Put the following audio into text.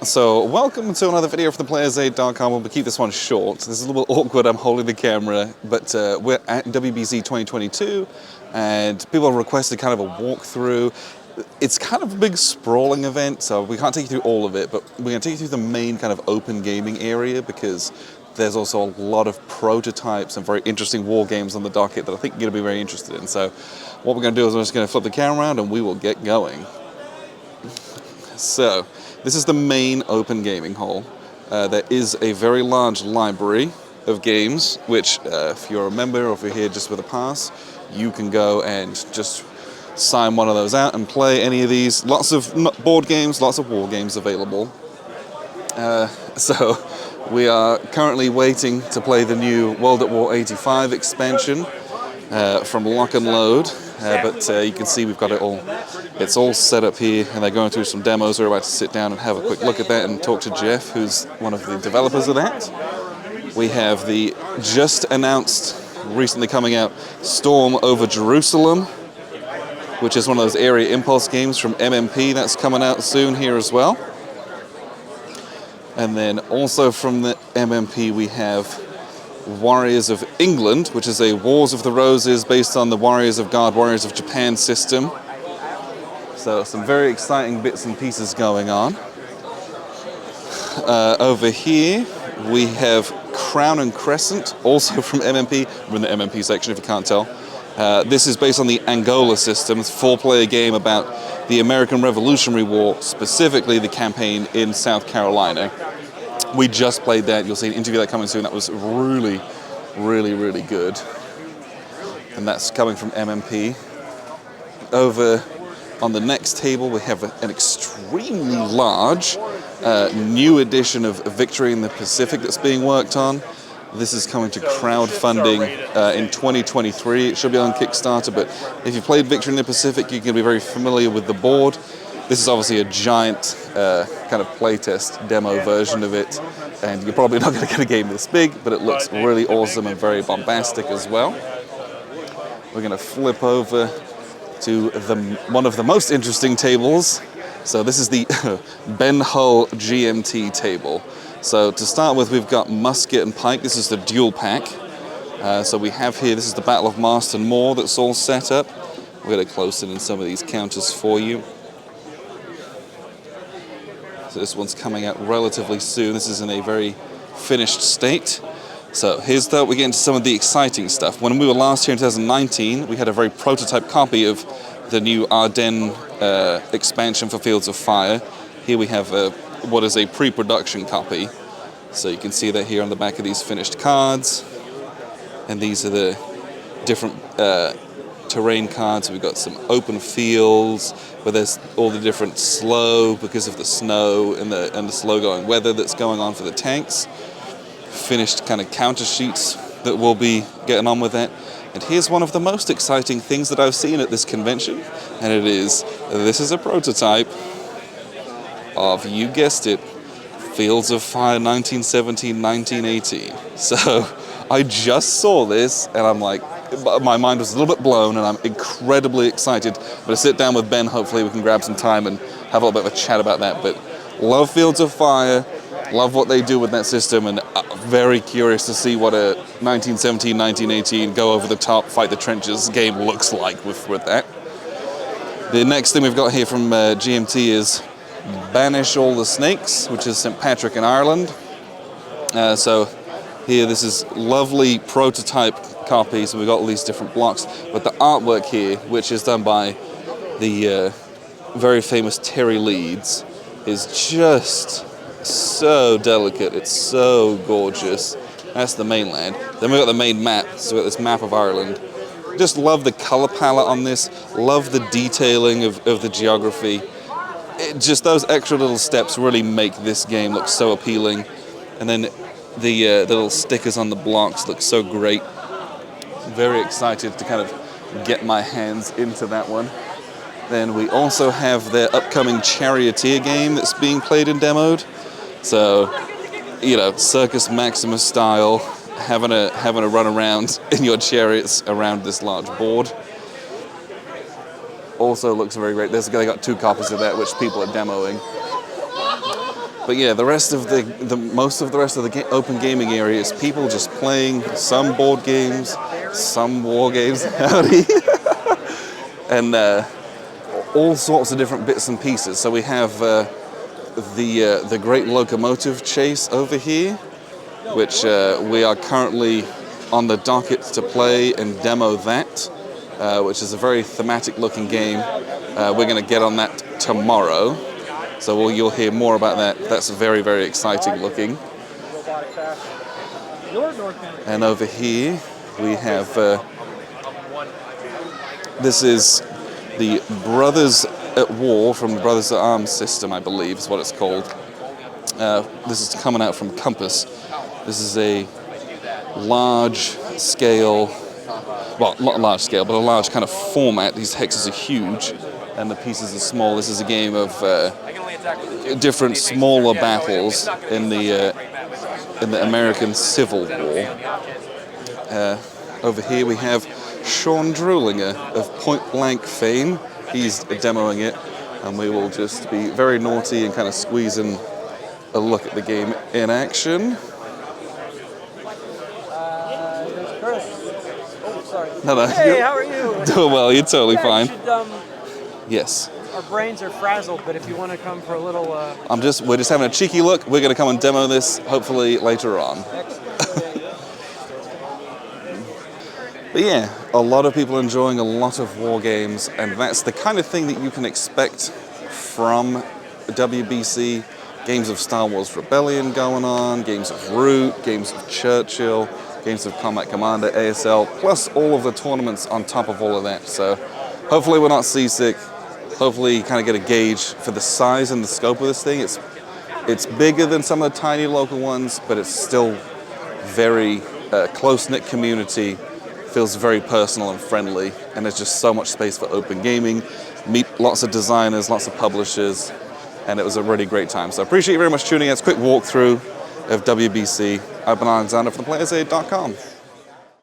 So welcome to another video from theplayersaid.com. We'll keep this one short. This is a little bit awkward, I'm holding the camera, but we're at WBC 2022 and people have requested kind of a walkthrough. It's kind of a big sprawling event, so we can't take you through all of it, but we're going to take you through the main kind of open gaming area because there's also a lot of prototypes and very interesting war games on the docket that I think you're going to be very interested in. So what we're going to do is we're just going to flip the camera around and we will get going. So this is the main open gaming hall. There is a very large library of games, which if you're a member or if you're here just with a pass, you can go and just sign one of those out and play any of these. Lots of board games, lots of war games available. So we are currently waiting to play the new World at War 85 expansion from Lock and Load. But you can see we've got it all, it's all set up here and they're going through some demos. We're about to sit down and have a quick look at that and talk to Jeff, who's one of the developers of that. We have the just announced, recently coming out, Storm over Jerusalem, which is one of those area impulse games from MMP. That's coming out soon here as well. And then also from the MMP we have Warriors of England, which is a Wars of the Roses based on the Warriors of God, Warriors of Japan system. So some very exciting bits and pieces going on. Over here we have Crown and Crescent, also from MMP. We're in the MMP section if you can't tell. This is based on the Angola system. It's a 4-player game about the American Revolutionary War, specifically the campaign in South Carolina. We just played that. You'll see an interview that coming soon. That was really, really, really good. And that's coming from MMP. Over on the next table, we have an extremely large new edition of Victory in the Pacific that's being worked on. This is coming to crowdfunding in 2023. It should be on Kickstarter, but if you played Victory in the Pacific, you're going to be very familiar with the board. This is obviously a giant kind of playtest demo version of it, and you're probably not going to get a game this big, but it looks really awesome and very bombastic as well. We're going to flip over to one of the most interesting tables. So this is the Ben Hull GMT table. So to start with, we've got Musket and Pike. This is the dual pack. So we have here, this is the Battle of Marston Moor that's all set up. We're going to close in some of these counters for you. So this one's coming out relatively soon. This is in a very finished state. So here's we get into some of the exciting stuff. When we were last here in 2019, we had a very prototype copy of the new Ardennes expansion for Fields of Fire. Here we have what is a pre-production copy. So you can see that here on the back of these finished cards. And these are the different terrain cards. We've got some open fields where there's all the different slow because of the snow and the slow going weather that's going on for the tanks. Finished kind of counter sheets that we'll be getting on with that. And here's one of the most exciting things that I've seen at this convention, and this is a prototype of, you guessed it, Fields of Fire 1917-1918. So I just saw this and I'm like, my mind was a little bit blown and I'm incredibly excited. I'm going to sit down with Ben, hopefully we can grab some time and have a little bit of a chat about that. But love Fields of Fire, love what they do with that system, and very curious to see what a 1917-1918 go over the top, fight the trenches game looks like with that. The next thing we've got here from GMT is Banish All the Snakes, which is St. Patrick in Ireland. So here, this is lovely prototype copies, and we've got all these different blocks. But the artwork here, which is done by the very famous Terry Leeds, is just so delicate. It's so gorgeous. That's the mainland. Then we've got the main map, so we've got this map of Ireland. Just love the color palette on this, love the detailing of the geography. Just those extra little steps really make this game look so appealing. And then the little stickers on the blocks look so great. Very excited to kind of get my hands into that one. Then we also have their upcoming Charioteer game that's being played and demoed. So, you know, Circus Maximus style, having a run around in your chariots around this large board. Also looks very great. They got 2 copies of that which people are demoing. But yeah, the rest of most of the rest of the open gaming area is people just playing some board games, some war games, and all sorts of different bits and pieces. So we have the Great Locomotive Chase over here, which we are currently on the docket to play and demo that, which is a very thematic looking game. We're going to get on that tomorrow. So you'll hear more about that. That's very, very exciting looking. And over here we have, this is the Brothers at War from the Brothers at Arms system, I believe is what it's called. This is coming out from Compass. This is a large scale, well, not large scale, but a large kind of format. These hexes are huge and the pieces are small. This is a game of different smaller battles in the American Civil War. Over here we have Sean Drulinger of Point Blank fame. He's demoing it, and we will just be very naughty and kind of squeezing a look at the game in action. There's Chris. Oh, sorry. No, hey, how are you? Doing well. You're totally fine. You should, yes. Our brains are frazzled, but if you want to come for a little... We're just having a cheeky look. We're going to come and demo this, hopefully, later on. But yeah, a lot of people enjoying a lot of war games, and that's the kind of thing that you can expect from WBC. Games of Star Wars Rebellion going on, games of Root, games of Churchill, games of Combat Commander, ASL, plus all of the tournaments on top of all of that. So hopefully we're not seasick. Hopefully you kind of get a gauge for the size and the scope of this thing. It's bigger than some of the tiny local ones, but it's still very close-knit community. Feels very personal and friendly, and there's just so much space for open gaming. Meet lots of designers, lots of publishers, and it was a really great time. So I appreciate you very much tuning in. It's a quick walkthrough of WBC. I've been Alexander from thePlayersaid.com.